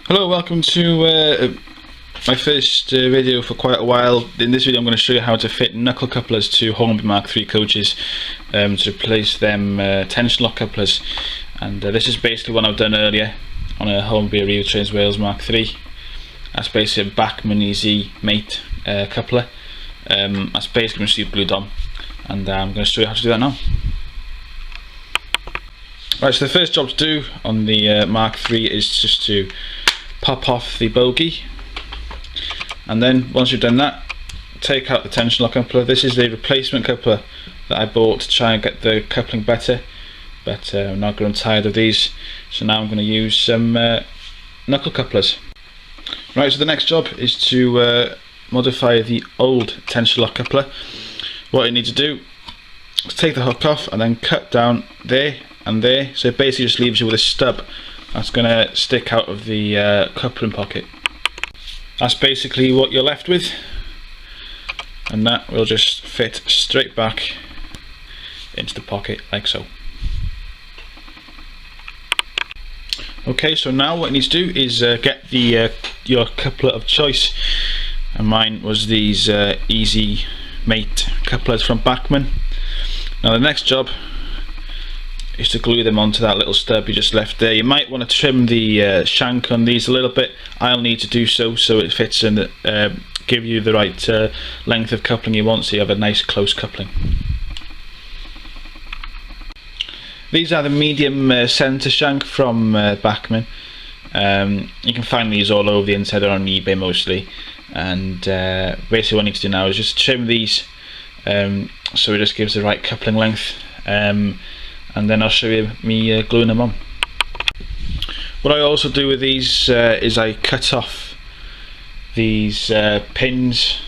Hello, welcome to my first video for quite a while. In this video I'm going to show you how to fit knuckle couplers to Hornby Mk3 coaches to replace them tension lock couplers. And this is basically what I've done earlier on a Hornby Mk3 Mk3. That's basically a Bachmann Easy Mate coupler. That's basically super glued on, and I'm going to show you how to do that now. Right, so the first job to do on the Mark III is just to pop off the bogey, and then once you've done that, take out the tension lock coupler. This is the replacement coupler that I bought to try and get the coupling better, but I'm not grown tired of these, so now I'm going to use some knuckle couplers. Right, so the next job is to modify the old tension lock coupler. What you need to do is take the hook off and then cut down there and there, so it basically just leaves you with a stub that's going to stick out of the coupling pocket. That's basically what you're left with, and that will just fit straight back into the pocket like so. Okay, so now what you need to do is get the your coupler of choice, and mine was these Easy Mate couplers from Bachmann. Now the next job is to glue them onto that little stub you just left there. You might want to trim the shank on these a little bit. I'll need to do so it fits in, give you the right length of coupling you want, so you have a nice close coupling. These are the medium centre shank from Bachmann. You can find these all over the internet or on eBay mostly, and basically what I need to do now is just trim these so it just gives the right coupling length, and then I'll show you me gluing them on. What I also do with these is I cut off these pins.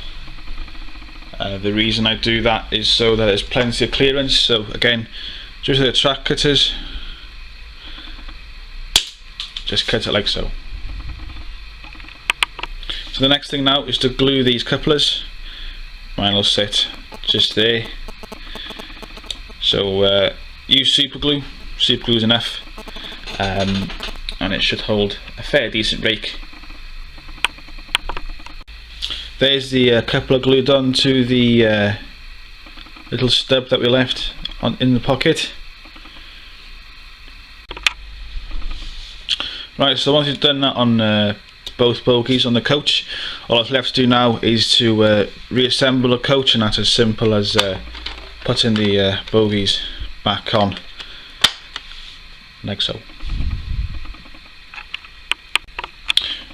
The reason I do that is so that there's plenty of clearance. So again, just with the track cutters, just cut it like so. So the next thing now is to glue these couplers. Mine will sit just there. So use super glue. Super glue is enough, and it should hold a fair decent rake. There's the coupler glued on to the little stub that we left in the pocket. Right, so once you've done that on both bogies on the coach, all that's left to do now is to reassemble a coach, and that's as simple as putting the bogies back on like so.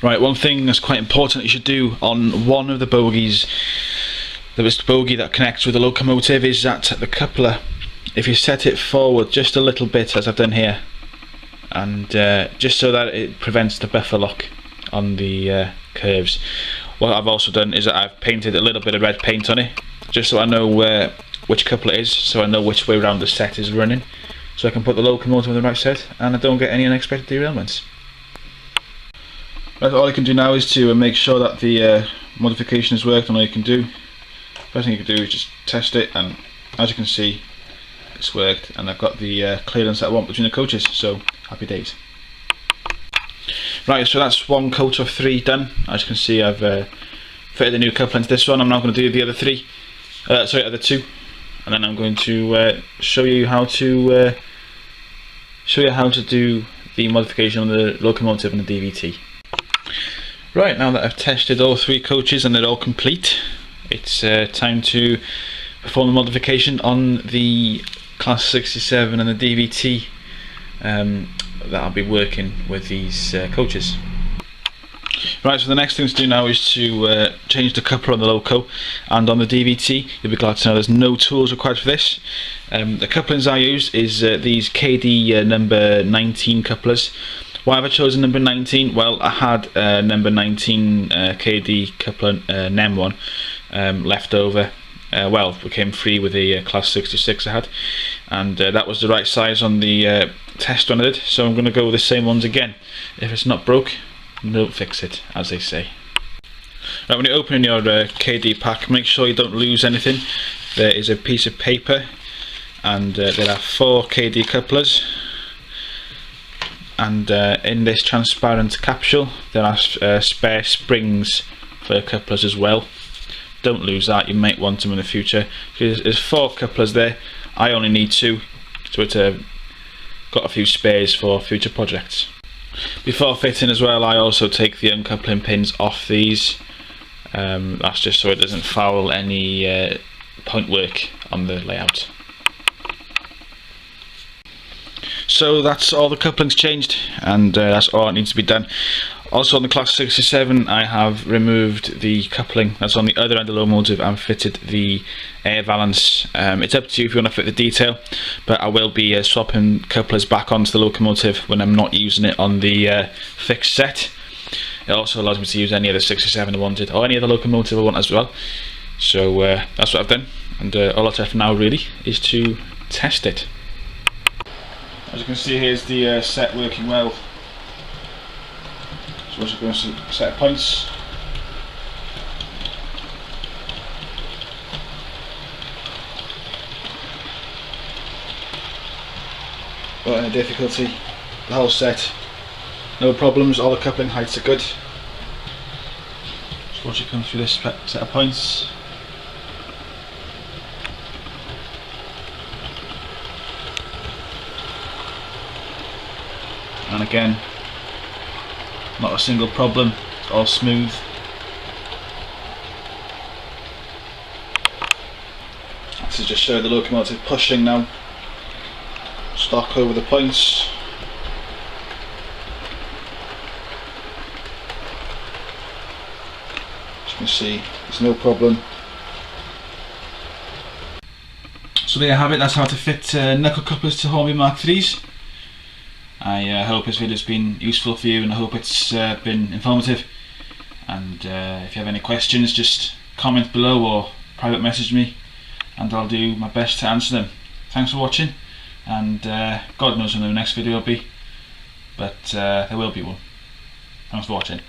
Right, one thing that's quite important you should do on one of the bogies, the bogie that connects with the locomotive, is that the coupler, if you set it forward just a little bit as I've done here, and just so that it prevents the buffer lock on the curves. What I've also done is that I've painted a little bit of red paint on it, just so I know which coupler it is, so I know which way around the set is running, so I can put the locomotive on the right set and I don't get any unexpected derailments. Right, all you can do now is to make sure that the modification has worked, and all you can do, first thing you can do is just test it, and as you can see it's worked, and I've got the clearance that I want between the coaches, so happy days. Right, so that's one coach of 3 done. As you can see, I've fitted the new coupler into this one. I'm now going to do the other 3, other 2, and then I'm going to show you how to do the modification on the locomotive and the DVT. Right, now that I've tested all 3 coaches and they're all complete, it's time to perform the modification on the Class 67 and the DVT that I'll be working with these coaches. Right, so the next thing to do now is to change the coupler on the loco, and on the DVT you'll be glad to know there's no tools required for this. The couplings I used is these Kadee number 19 couplers. Why have I chosen number 19? Well, I had number 19 Kadee coupler NEM1 left over. Well, we came free with the Class 66 I had, and that was the right size on the test run I did, so I'm going to go with the same ones again. If it's not broke, don't fix it, as they say. Right, when you're opening your Kadee pack, make sure you don't lose anything. There is a piece of paper, and there are 4 Kadee couplers, and in this transparent capsule there are spare springs for couplers as well. Don't lose that, you might want them in the future. There's 4 couplers there, I only need 2, so it's got a few spares for future projects. Before fitting as well, I also take the uncoupling pins off these. That's just so it doesn't foul any point work on the layout. So that's all the couplings changed, and that's all that needs to be done. Also on the Class 67 I have removed the coupling that's on the other end of the locomotive and fitted the air valance. It's up to you if you want to fit the detail, but I will be swapping couplers back onto the locomotive when I'm not using it on the fixed set. It also allows me to use any other 67 I wanted, or any other locomotive I want as well. So that's what I've done, and all that's left now really is to test it. As you can see, here's the set working well. So we're just going to set of points. Without any difficulty, the whole set, no problems, all the coupling heights are good. Just watch it come through this set of points. And again, not a single problem, it's all smooth. This is just showing the locomotive pushing now, stock over the points. As you can see, there's no problem. So there you have it, that's how to fit knuckle couplers to Hornby Mk3s. I hope this video has been useful for you, and I hope it's been informative. And if you have any questions, just comment below or private message me, and I'll do my best to answer them. Thanks for watching, and God knows when the next video will be, but there will be one. Thanks for watching.